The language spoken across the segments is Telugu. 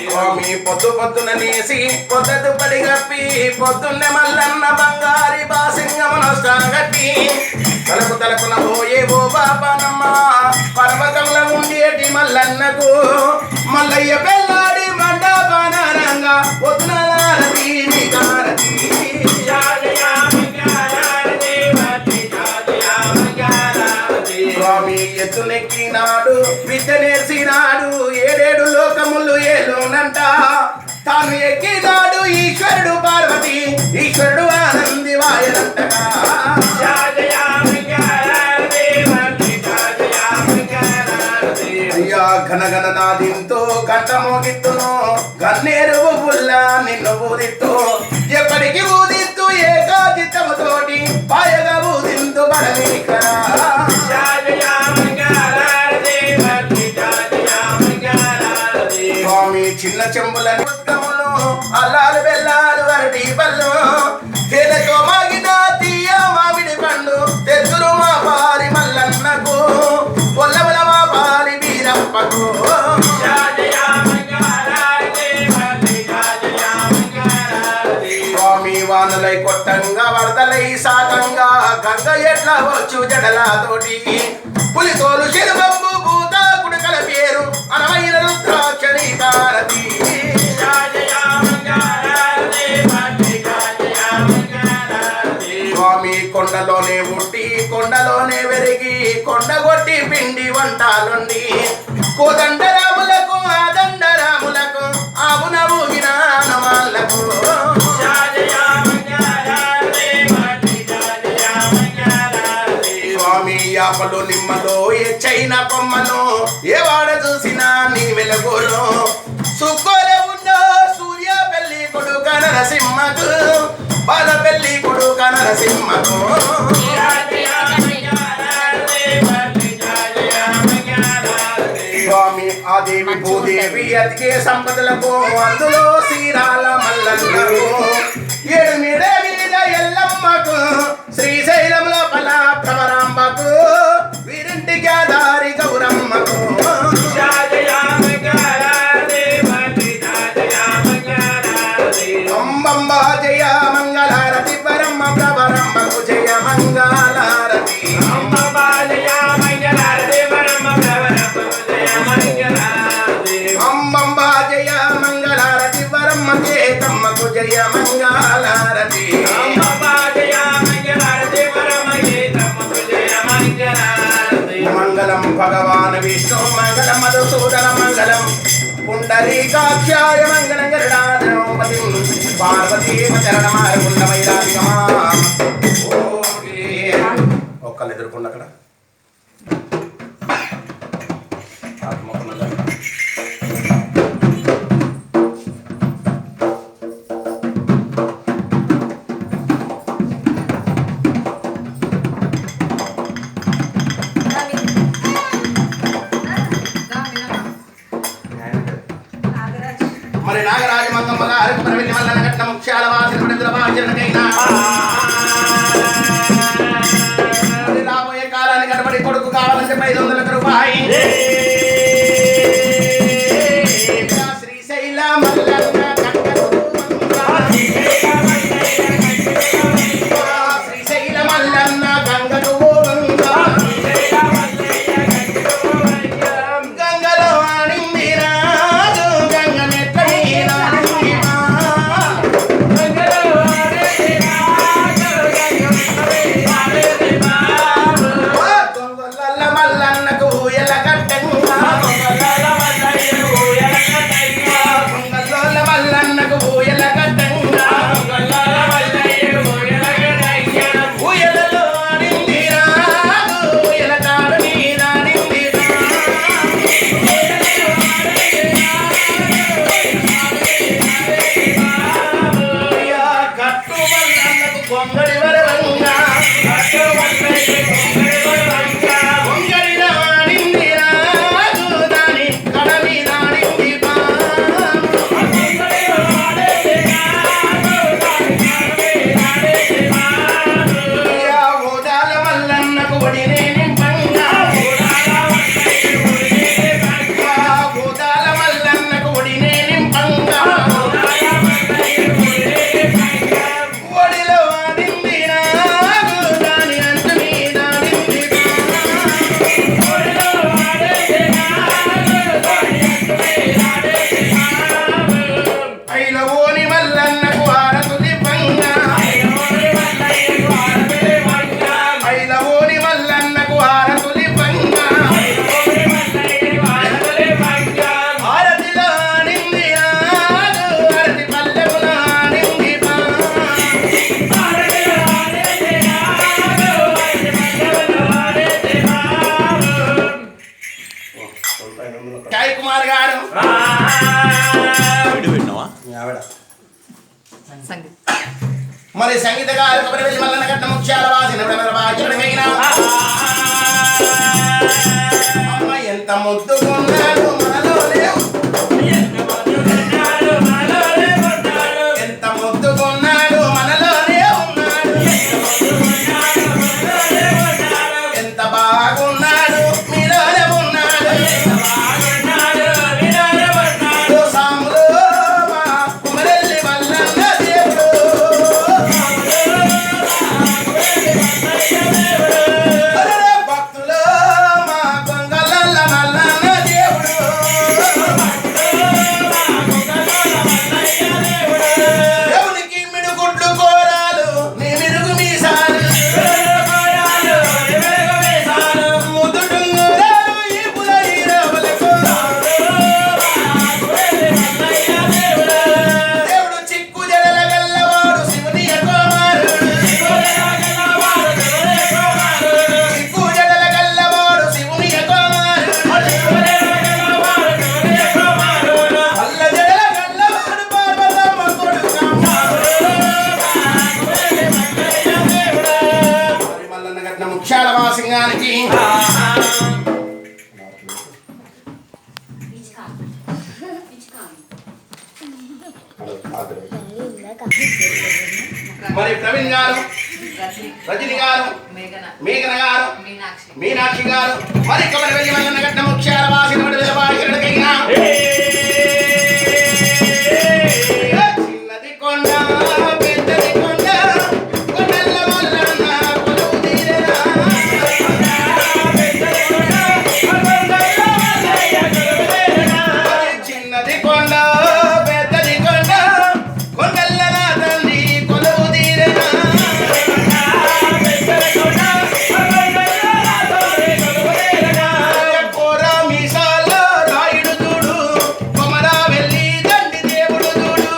స్వామి పొద్దు పొద్దున నేసి పొద్దు పడి కప్పి పొద్దున్నే మల్లన్న బంగారి బాసింగమును గట్టి తలకు తలకున పోయే ఓ బాబానమ్మ పర్వతంలో ఉండేటి మల్లన్నకు మల్లయ్య పెళ్ళాడి మండపానంగా పొద్దునారతి స్వామి ఎత్తునెక్కినాడు విద్య నేర్చినాడు ఏడేడు లోకములు ఏలోనంట తాను ఎక్కినాడు ఈశ్వరుడు పార్వతి ఈశ్వరుడు ఆనంది వాయనంటగా అయ్యా ఘనఘన నాదింతో గంట మోగిత్తును గన్నేరు పుల్ల నిన్ను ఊదిత్తు ఎప్పటికి ఊదిత్తు ఏకాచిత్తముతోటి పాయగా ఊదింతు బడమీకరా స్వామి చిన్న చెంబుల ఉత్తములు అల్లాలు బెల్లాలు అరటి పళ్ళు తేనెతో మాగిన తీయ మామిడి పండు తెచ్చులు మా పారి మల్లన్నకు పొల్లముల మా పారి వీరప్పకు స్వామి వానలై కొట్టంగా వరదలై సాగంగా గంగ ఎట్లా వచ్చు జడలాతోటి పులితోలు శిరబబ్బు భూత కుడకల పేరు అనవైన రుద్రాక్షరి భారతి స్వామి కొండలోనే ఉట్టి కొండలోనే వెరిగి కొండగొట్టి పిండి వంటాలుండి కోదండరాములకు ఆదండరాములకు ఆవున ఊగిన హనుమాన్లకు స్వామి యాపలు నిమ్మలో చైన కొమ్మలో ఏ వాడ చూసినా నీ వెలుగులో సుక్కోల ఉన్న సూర్య పెళ్లి కొడుక నరసింహకు బాల పెళ్లి కొడుక నరసింహకు స్వామి ఆదేవి భూదేవి అతికే సంపదలకు అందులో శ్రీరాల మల్లన్నకు ఏడు మీద మీద ఎల్లమ్మకు శ్రీశైలం లోపల భ్రమరాంబకు వీరింటికి ఆధారి గౌరమ్మకు అంబమ్మ జయ మంగళారతి పరమ్మ భ్రమరాంబకు జయ మంగళారతి అంబమ్మ జయ మంగళారతి పరమ్మ కేతమ్మకు జయ మంగళారతి మంగళం భగవాన్ విష్ణు మంగళం మధుసూదన మంగళం పుండరీకాక్షాయ మంగళం గరుడాధనోపతి పార్వతీ చరణమారుండమైరాధికమా ఎదుర్కొండి అక్కడ మరి నాగరాజు మంగమ్మ గారు వెళ్ళి మల్లన్న కట్టిన ముఖ్యాల వాసిన విడుదల బాధ్యతకైనా రాబోయే కాలానికి కనబడి కొడుకు కావాలంటే 500 రూపాయలు శ్రీశైల మల్లన్న శ్రీశైల మల్లన్న గంగకు గంగలో ఆడింది రాజు గంగ నెట్ల మల్లన్నకు ఎలా కట్టంగా మల్లన్నకు ఎలా కట్టంగా ఊయలలో ఆడింది రాదు ఎలా తాడు నీరాడింది కట్టు మల్లన్నకు కొంగడి వరవంగా కుమార్ గారు మరి సంగీత గారు కబరి వెళ్ళి మల్లన్న కట్టిన ముఖ్యాల వాసిన అమ్మ ఎంత ముద్దుకున్నాడు మనలోనే ఎంత ముద్దుకున్నాడు మనలోనే ఉన్నాడు ఎంత బాగున్నాడు మీలోనే ఉన్నాడు సాములో మా కుమరెల్లి మల్లన్న దేవుడు భక్తులు మా కొంగలల్ల మల్లన్న దేవుడు దేవునికి మిడుగుడ్లు కోరాలు నీ మిరుగు మీసాలు ముదుడుంగురాలు ఈ పుల హీరోలకు దేవుడు చిక్కు జడల గల్లవాడు శివుని కుమారుడు చిక్కు జడల గల్లవాడు శివుని కుమారుడు అల్ల జడల గల్లవాడు పార్వతమ్మ కొడుకమ్మ మరి మల్లన్న కట్టిన ముఖ్యాల వాసింగానికి మరి ప్రవీణ్ గారు రజని గారు మేఘన గారు మీనాక్షి గారు మరి కబరి వెళ్ళి మల్లన్న కట్టిన ముఖ్యాల వాసిన చిన్నది కొండ పెద్దది కొండ కొండల్ల మల్లన్న కొలువు తీరెనా. చిన్నది కొండ పెద్దది కొండ కొండల్ల నా తండ్రి కొలువు తీరెనా. కోర మీసాల రాయుడు చూడు కొమరా వెళ్ళి దండి దేవుడు చూడు.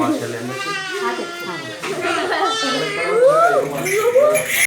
మా చెల్లె ఎందుకు? అదే